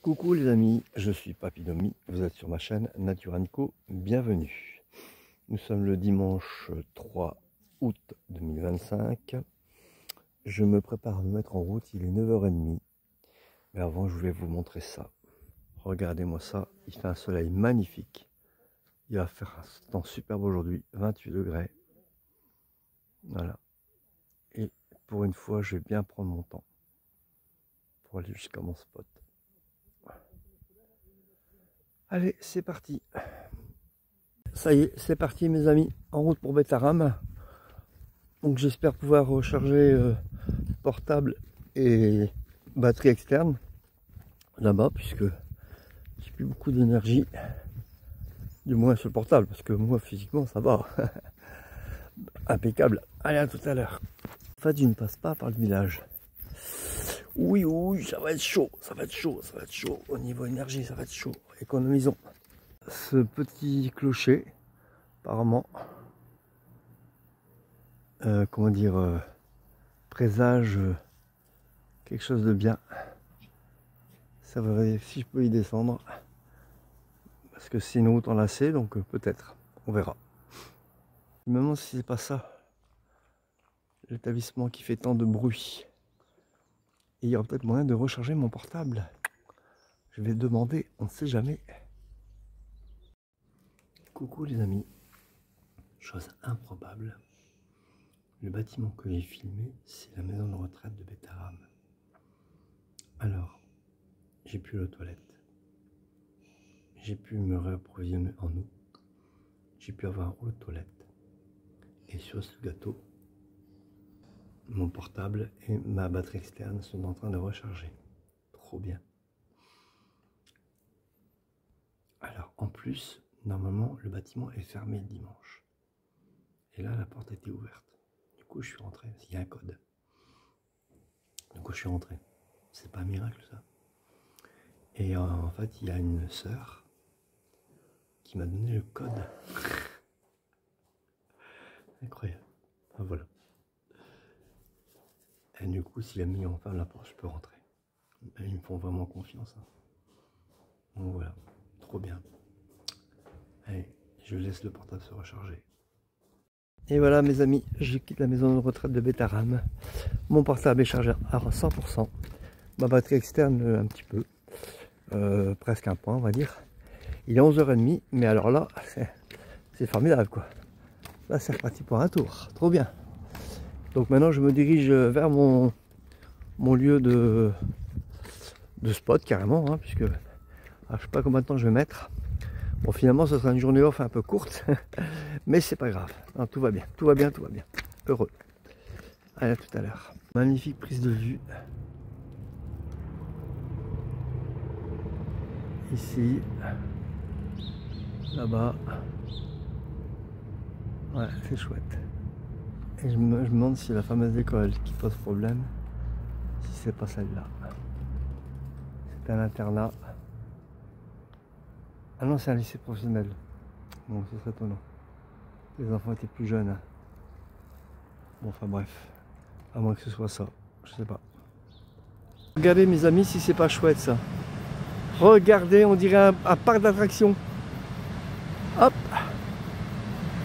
Coucou les amis, je suis Papy Domi, vous êtes sur ma chaîne Nature & Co, bienvenue. Nous sommes le dimanche 3 août 2025. Je me prépare à me mettre en route, il est 9h30. Mais avant je voulais vous montrer ça. Regardez-moi ça, il fait un soleil magnifique. Il va faire un temps superbe aujourd'hui, 28 degrés. Voilà. Et pour une fois, je vais bien prendre mon temps pour aller jusqu'à mon spot. Allez, c'est parti. Ça y est, c'est parti mes amis, en route pour Bétarame. Donc j'espère pouvoir recharger portable et batterie externe là-bas, puisque j'ai plus beaucoup d'énergie, du moins sur le portable, parce que moi physiquement ça va. Impeccable. Allez, à tout à l'heure. En fait, je ne passe pas par le village. Oui, oui, ça va être chaud, ça va être chaud, ça va être chaud. Au niveau énergie, ça va être chaud. Économisons. Ce petit clocher, apparemment, comment dire, présage quelque chose de bien. Ça va, si je peux y descendre, parce que c'est une route enlacée, donc peut-être, on verra. Je me demande si c'est pas ça, l'établissement qui fait tant de bruit. Et il y aura peut-être moyen de recharger mon portable. Je vais demander, on ne sait jamais. Coucou les amis. Chose improbable. Le bâtiment que j'ai filmé, c'est la maison de retraite de Bétarame. Alors, j'ai pu la toilette. J'ai pu me réapprovisionner en eau. J'ai pu avoir un rouleau de toilette. Et sur ce gâteau, mon portable et ma batterie externe sont en train de recharger. Trop bien. Alors en plus, normalement le bâtiment est fermé le dimanche. Et là la porte était ouverte. Du coup je suis rentré, il y a un code. Du coup je suis rentré. C'est pas un miracle ça. Et en fait il y a une sœur qui m'a donné le code. Incroyable. Enfin, voilà. Et du coup, si la mis en ferme la porte, je peux rentrer. Ils me font vraiment confiance. Hein. Donc voilà, trop bien. Allez, je laisse le portable se recharger. Et voilà mes amis, je quitte la maison de retraite de Bétarame. Mon portable est chargé à 100%. Ma batterie externe un petit peu. Presque un point on va dire. Il est 11h30, mais alors là, c'est formidable quoi. Là c'est reparti pour un tour, trop bien. Donc maintenant je me dirige vers mon lieu de spot carrément, hein, puisque je sais pas combien de temps je vais mettre. Bon finalement ce sera une journée off un peu courte, mais c'est pas grave, non, tout va bien, tout va bien, tout va bien. Heureux. Allez, à tout à l'heure. Magnifique prise de vue. Ici, là-bas. Ouais, c'est chouette. Et je me demande si la fameuse école qui pose problème, si c'est pas celle-là. C'est un internat. Ah non, c'est un lycée professionnel. Bon, ce serait étonnant. Les enfants étaient plus jeunes. Bon, enfin bref. À moins que ce soit ça. Je sais pas. Regardez mes amis si c'est pas chouette ça. Regardez, on dirait un parc d'attractions. Hop.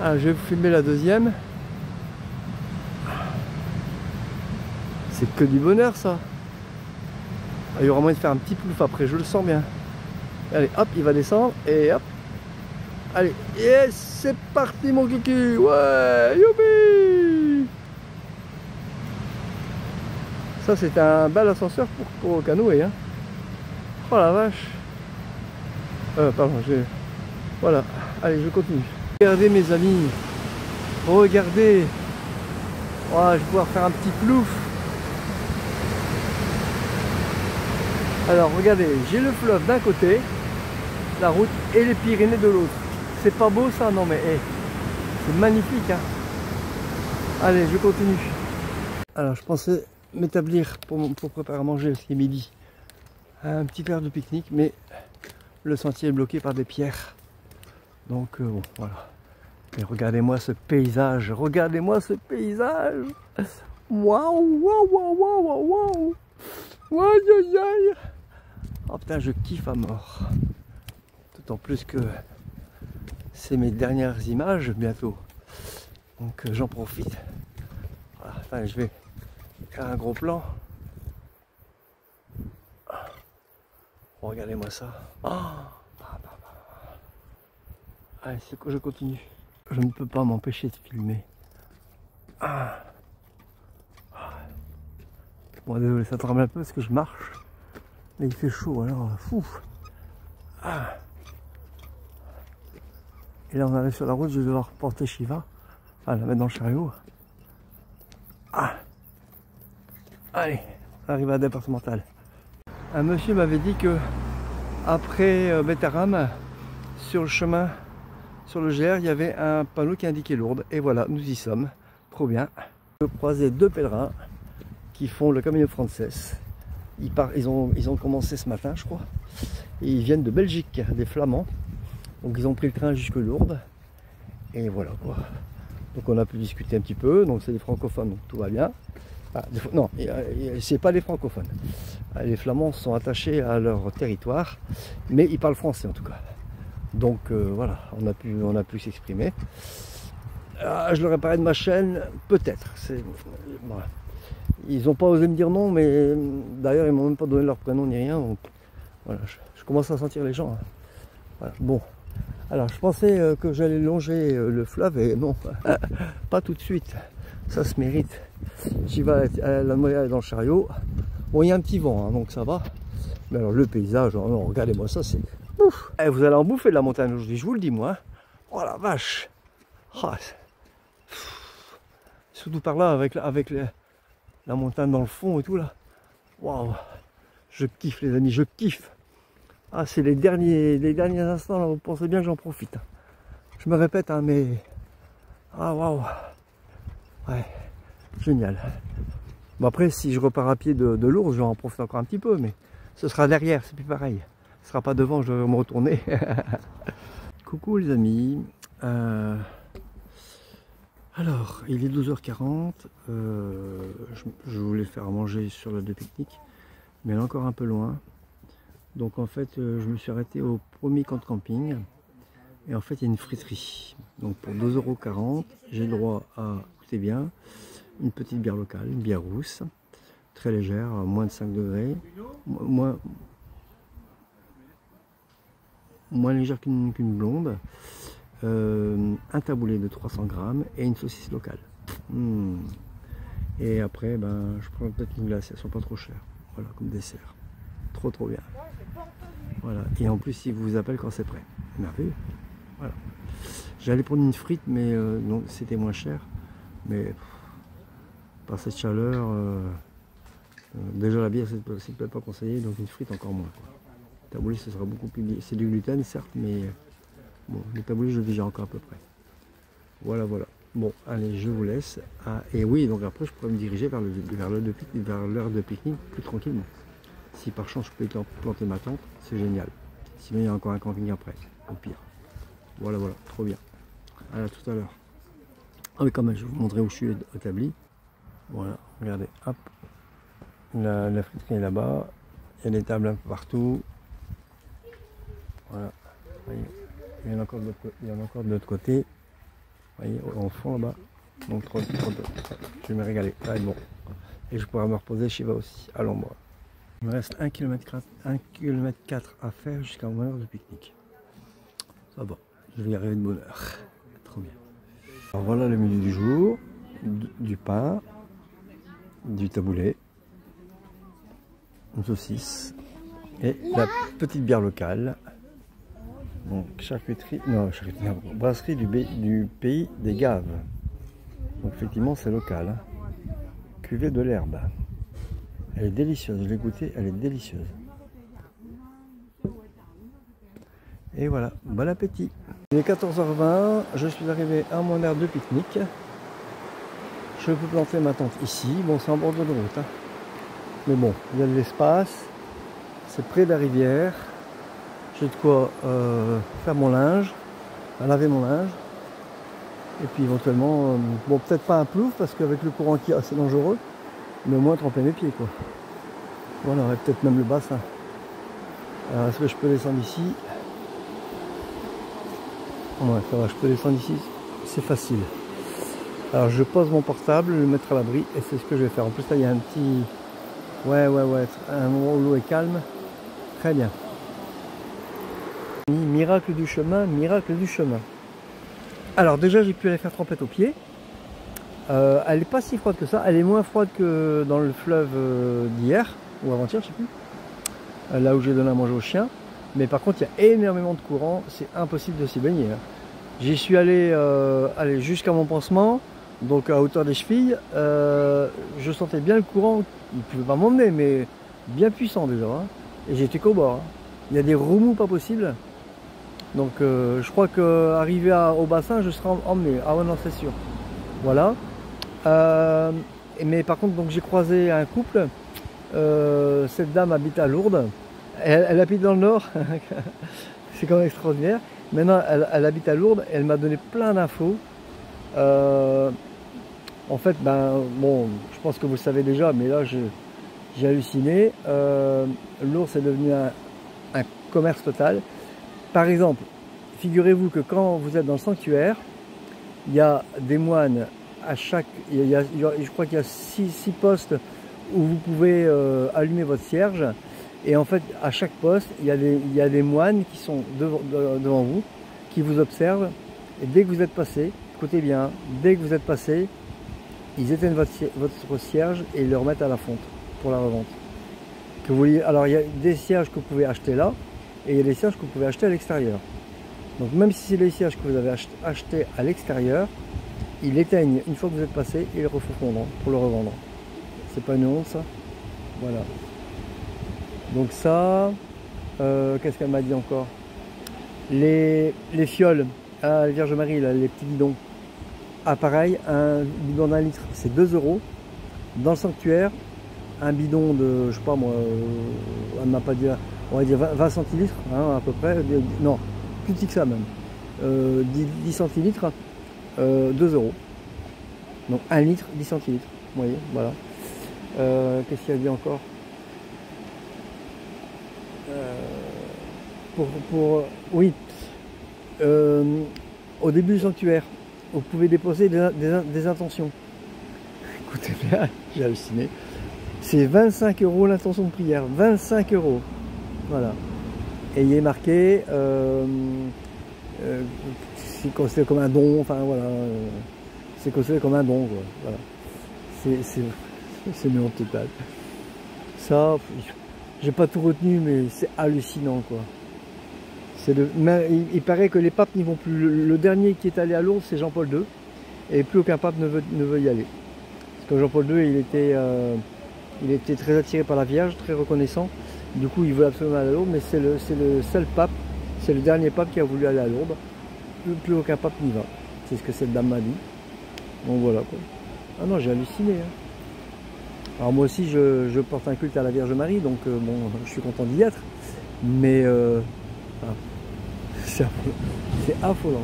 Alors, je vais vous filmer la deuxième. C'est que du bonheur ça. Il y aura moyen de faire un petit plouf après, je le sens bien. Allez, hop, il va descendre et hop. Allez, yes, c'est parti mon kiki. Ouais, youpi. Ça c'est un bel ascenseur pour canoë. Hein. Oh la vache. Pardon, voilà, allez, je continue. Regardez mes amis. Regardez. Oh, je vais pouvoir faire un petit plouf. Alors regardez, j'ai le fleuve d'un côté, la route et les Pyrénées de l'autre. C'est pas beau ça? Non mais hey, c'est magnifique hein. Allez, je continue. Alors je pensais m'établir pour préparer à manger parce qu'il est midi. Un petit verre de pique-nique, mais le sentier est bloqué par des pierres. Donc bon, voilà. Et regardez-moi ce paysage, regardez-moi ce paysage. Waouh, waouh, waouh, waouh, waouh. Aïe, aïe, aïe. Oh putain, je kiffe à mort. D'autant plus que c'est mes dernières images bientôt. Donc j'en profite. Voilà, enfin, je vais faire un gros plan. Oh, regardez-moi ça. Oh, allez, c'est que je continue. Je ne peux pas m'empêcher de filmer. Bon, désolé, ça tremble un peu parce que je marche. Mais il fait chaud, alors fou. Et là, on arrive sur la route, je vais devoir porter Shiva. Ah, la mettre dans le chariot. Allez, on arrive à la départementale. Un monsieur m'avait dit que après Betaram, sur le chemin, sur le GR, il y avait un panneau qui indiquait Lourdes. Et voilà, nous y sommes. Trop bien. Je croisais deux pèlerins qui font le Camino Frances. Ils ont commencé ce matin, je crois. Et ils viennent de Belgique, des Flamands. Donc ils ont pris le train jusque Lourdes. Et voilà quoi. Donc on a pu discuter un petit peu. Donc c'est des francophones, donc tout va bien. Ah, non, c'est pas les francophones. Les Flamands sont attachés à leur territoire, mais ils parlent français en tout cas. Donc voilà, on a pu s'exprimer. Je leur ai parlé de ma chaîne, peut-être. Voilà. Ils n'ont pas osé me dire non, mais d'ailleurs ils m'ont même pas donné leur prénom ni rien. Donc voilà, je commence à sentir les gens. Hein. Voilà. Bon, alors je pensais que j'allais longer le fleuve et non, pas tout de suite. Ça se mérite. J'y vais à la noyade dans le chariot. Bon, il y a un petit vent, hein, donc ça va. Mais alors le paysage, oh non, regardez-moi ça, c'est ouf. Eh, vous allez en bouffer de la montagne aujourd'hui, je vous le dis moi. Oh la vache. Oh, surtout par là, avec la montagne dans le fond et tout là. Waouh. Je kiffe les amis, je kiffe. Ah, c'est les derniers instants là, vous pensez bien que j'en profite. Je me répète, hein, mais... Ah waouh. Ouais, génial. Bon après, si je repars à pied de Lourdes, je vais en profiter encore un petit peu, mais ce sera derrière, c'est plus pareil. Ce sera pas devant, je vais me retourner. Coucou les amis. Alors, il est 12h40. Je voulais faire à manger sur le de pique-nique, mais elle est encore un peu loin. Donc en fait, je me suis arrêté au premier camp de camping. Et en fait, il y a une friterie. Donc pour 2,40 €, j'ai le droit à, écoutez bien, une petite bière locale, une bière rousse, très légère, à moins de 5 degrés, moins légère qu'une blonde, un taboulé de 300 grammes et une saucisse locale. Et après, ben, je prends peut-être une glace, elles sont pas trop chères. Voilà, comme dessert. Trop bien. Voilà. Et en plus, ils vous appellent quand c'est prêt. Merveilleux. Voilà. J'allais prendre une frite, mais non, c'était moins cher. Mais par cette chaleur, déjà la bière, c'est peut-être pas conseillé, donc une frite encore moins. Quoi. Taboulé, ce sera beaucoup plus bien. C'est du gluten, certes, mais bon, le taboulé, je le déjà encore à peu près. Voilà. Bon, allez, je vous laisse. Ah, et oui, donc après, je pourrais me diriger vers l'heure de pique-nique plus tranquillement. Si par chance, je peux planter ma tente, c'est génial. Sinon, il y a encore un camping après, au pire. Voilà, trop bien. À tout à l'heure. Ah oui, quand même, je vais vous montrer où je suis établi. Voilà, regardez, hop. La friterie est là-bas. Il y a des tables un peu partout. Voilà. Voyez. Il y en a encore de l'autre côté. Vous voyez, au fond là-bas. Donc, je vais me régaler. Ça va être bon. Et je pourrai me reposer chez Shiva aussi, à l'ombre. Il me reste 1,4 km à faire jusqu'à mon heure de pique-nique. Ça va, je vais y arriver de bonne heure. Trop bien. Alors voilà le menu du jour. Du pain, du taboulé, une saucisse et la petite bière locale. Donc brasserie du pays des Gaves. Donc effectivement c'est local. Hein. Cuvée de l'herbe. Elle est délicieuse, je l'ai goûtée, elle est délicieuse. Et voilà, bon appétit. Il est 14h20, je suis arrivé à mon aire de pique-nique. Je peux planter ma tente ici, bon c'est en bord de route. Hein. Mais bon, il y a de l'espace, c'est près de la rivière. J'ai de quoi faire mon linge, laver mon linge. Et puis éventuellement, bon peut-être pas un plouf parce qu'avec le courant qui est assez dangereux. Mais au moins tremper mes pieds quoi. Voilà, et peut-être même le bassin. Alors est-ce que je peux descendre ici? Ouais, ça va, je peux descendre ici, c'est facile. Alors je pose mon portable, le mettre à l'abri et c'est ce que je vais faire. En plus là il y a un petit... Ouais, un moment où l'eau est calme. Très bien. Miracle du chemin, miracle du chemin. Alors déjà j'ai pu aller faire trempette aux pieds. Elle n'est pas si froide que ça, elle est moins froide que dans le fleuve d'hier, ou avant-hier, je sais plus. Là où j'ai donné à manger aux chiens. Mais par contre il y a énormément de courant, c'est impossible de s'y baigner. Hein. J'y suis allé, jusqu'à mon pansement, donc à hauteur des chevilles. Je sentais bien le courant, il ne pouvait pas m'emmener, mais bien puissant déjà. Hein. Et j'étais qu'au bord. Hein. Il y a des remous pas possibles. Donc je crois qu'arrivé au bassin, je serai emmené. Ah ouais, non, c'est sûr. Voilà. Mais par contre, donc j'ai croisé un couple. Cette dame habite à Lourdes. Elle habite dans le nord. C'est quand même extraordinaire. Maintenant, elle habite à Lourdes. Elle m'a donné plein d'infos. En fait, ben, bon, je pense que vous le savez déjà, mais là, j'ai halluciné. Lourdes, c'est devenu un commerce total. Par exemple, figurez-vous que quand vous êtes dans le sanctuaire, il y a des moines à chaque... je crois qu'il y a 6 postes où vous pouvez allumer votre cierge. Et en fait, à chaque poste, il y a des moines qui sont devant vous, qui vous observent. Et dès que vous êtes passé, écoutez bien, dès que vous êtes passé, ils éteignent votre cierge et ils le remettent à la fonte pour la revente. Alors, il y a des cierges que vous pouvez acheter là, et il y a des cierges que vous pouvez acheter à l'extérieur. Donc, même si c'est les cierges que vous avez achetés à l'extérieur, ils l'éteignent une fois que vous êtes passé et ils le refondent pour le revendre. C'est pas une honte, ça? Voilà. Donc ça, qu'est-ce qu'elle m'a dit encore? Les fioles à la Vierge Marie, là, les petits bidons. Ah pareil, un bidon d'1 litre, c'est 2 €. Dans le sanctuaire, un bidon de, je sais pas moi, elle m'a pas dit, on va dire 20 centilitres, hein, à peu près. Non, plus petit que ça même. 10 centilitres, 2 €. Donc 1 litre, 10 centilitres. Vous voyez, voilà. Qu'est-ce qu'il y a dit encore? Oui, au début du sanctuaire, vous pouvez déposer des intentions. Écoutez bien, j'ai halluciné. C'est 25 € l'intention de prière, 25 €. Voilà. Et il est marqué, c'est considéré comme un don, enfin voilà, c'est considéré comme un don, quoi. Voilà. C'est une honte totale. Ça, j'ai pas tout retenu, mais c'est hallucinant, quoi. Il paraît que les papes n'y vont plus. Le dernier qui est allé à Lourdes, c'est Jean-Paul II, et plus aucun pape ne veut y aller. Parce que Jean-Paul II, il était très attiré par la Vierge, très reconnaissant. Du coup, il veut absolument aller à Lourdes, mais c'est le seul pape, c'est le dernier pape qui a voulu aller à Lourdes. Plus aucun pape n'y va. C'est ce que cette dame m'a dit. Donc voilà, quoi. Ah non, j'ai halluciné. Hein. Alors moi aussi, je porte un culte à la Vierge Marie, donc bon, je suis content d'y être. Mais c'est affolant.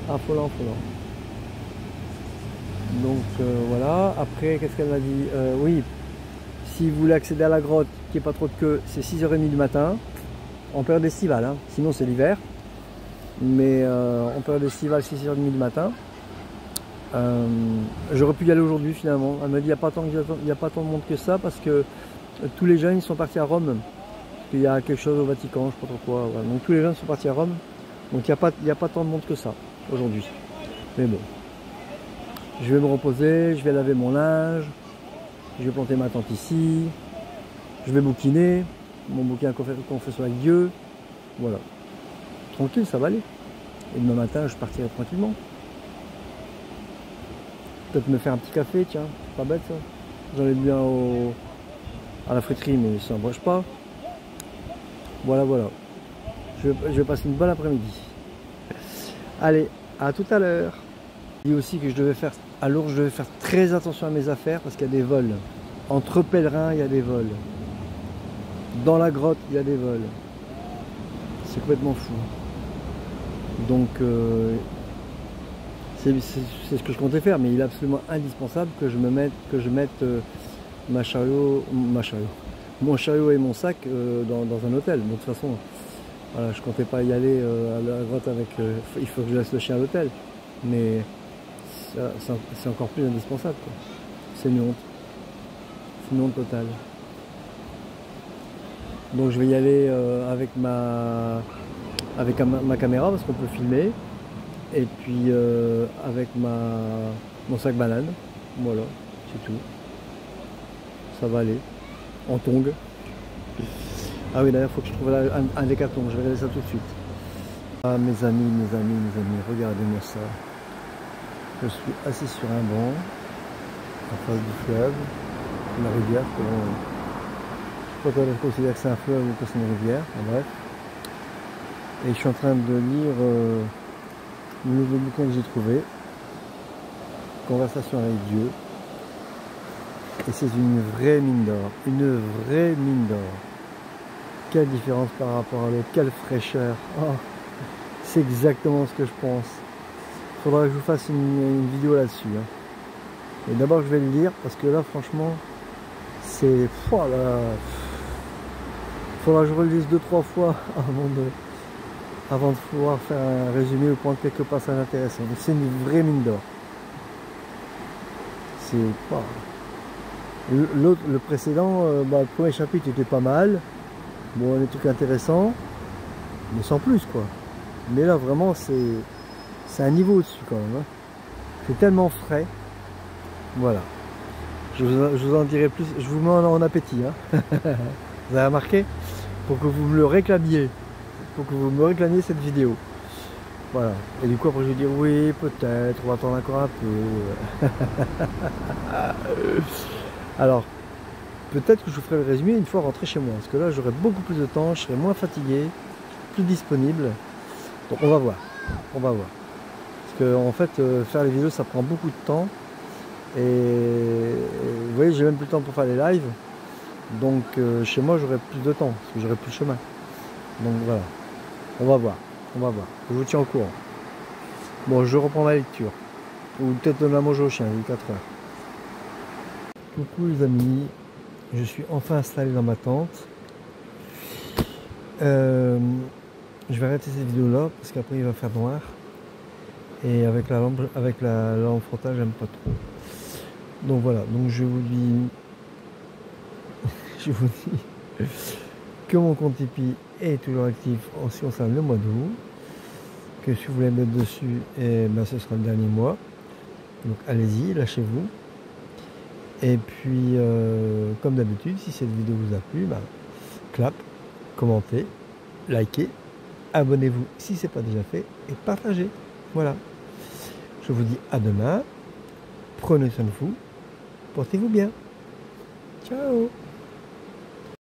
Affolant. Donc voilà. Après, qu'est-ce qu'elle m'a dit? Oui, si vous voulez accéder à la grotte, qu'il n'y ait pas trop de queue, c'est 6h30 du matin, en période estivale. Hein. Sinon, c'est l'hiver. Mais en période estivale, 6h30 du matin. J'aurais pu y aller aujourd'hui finalement. Elle m'a dit il n'y a pas tant de monde que ça parce que tous les jeunes ils sont partis à Rome. Il y a quelque chose au Vatican, je ne sais pas trop quoi. Voilà. Donc tous les jeunes sont partis à Rome. Donc il n'y a pas tant de monde que ça aujourd'hui. Mais bon. Je vais me reposer, je vais laver mon linge, je vais planter ma tente ici, je vais bouquiner, mon bouquin Confession avec Dieu. Voilà. Tranquille, ça va aller. Et demain matin, je partirai tranquillement. Peut-être me faire un petit café, tiens, pas bête ça. J'en ai bien à la friterie, mais ça n'embauche pas. Voilà. Je vais passer une bonne après-midi. Allez, à tout à l'heure. Je dis aussi que à Lourdes, je devais faire très attention à mes affaires parce qu'il y a des vols. Entre pèlerins, il y a des vols. Dans la grotte, il y a des vols. C'est complètement fou. Donc, c'est ce que je comptais faire, mais il est absolument indispensable que je mette mon chariot et mon sac dans un hôtel. Donc de toute façon, voilà, je comptais pas y aller à la grotte avec... il faut que je laisse le chien à l'hôtel. Mais c'est encore plus indispensable, quoi. C'est une honte. C'est une honte totale. Donc je vais y aller avec ma caméra parce qu'on peut filmer. Et puis avec mon sac banane. Voilà, c'est tout. Ça va aller. En tongs. Ah oui, d'ailleurs, il faut que je trouve un décathlon. Je vais regarder ça tout de suite. Ah, mes amis, regardez-moi ça. Je suis assis sur un banc, en face du fleuve, la rivière. Je ne sais pas si on considère que c'est un fleuve ou que c'est une rivière. En bref. Et je suis en train de lire le nouveau bouquin que j'ai trouvé. Conversation avec Dieu. Et c'est une vraie mine d'or. Une vraie mine d'or. Quelle différence par rapport à l'autre. Quelle fraîcheur. Oh, c'est exactement ce que je pense. Il faudra que je vous fasse une vidéo là-dessus. Hein. Et d'abord, je vais le lire parce que là, franchement, c'est... Oh là, il faudra que je relise 2-3 fois avant de pouvoir faire un résumé ou prendre quelques passages intéressants. C'est une vraie mine d'or. C'est... Oh. Le précédent, le premier chapitre était pas mal. Bon, des trucs intéressants, mais sans plus, quoi. Mais là, vraiment, c'est un niveau au-dessus, quand même. Hein. C'est tellement frais. Voilà. Je vous en dirai plus. Je vous mets en appétit. Hein. Vous avez remarqué? Pour que vous me le réclamiez. Pour que vous me réclamiez cette vidéo. Voilà. Et du coup, après, je vais dire, oui, peut-être, on va attendre encore un peu. Alors, peut-être que je vous ferai le résumé une fois rentré chez moi. Parce que là, j'aurai beaucoup plus de temps, je serai moins fatigué, plus disponible. Donc, on va voir. On va voir. Parce que, en fait, faire les vidéos, ça prend beaucoup de temps. Et vous voyez, j'ai même plus le temps pour faire les lives. Donc, chez moi, j'aurai plus de temps. Parce que j'aurai plus le chemin. Donc, voilà. On va voir. On va voir. Je vous tiens au courant. Bon, je reprends ma lecture. Ou peut-être donner à manger au chien, il est 4 heures. Coucou les amis, je suis enfin installé dans ma tente. Je vais arrêter cette vidéo là parce qu'après il va faire noir. Et avec la lampe frontale, j'aime pas trop. Donc voilà, donc je vous dis que mon compte Tipeee est toujours actif en ce qui concerne le mois d'août. Que si vous voulez mettre dessus, ce sera le dernier mois. Donc allez-y, lâchez-vous. Et puis, comme d'habitude, si cette vidéo vous a plu, clap, commentez, likez, abonnez-vous si ce n'est pas déjà fait et partagez. Voilà. Je vous dis à demain. Prenez soin de vous. Portez-vous bien. Ciao.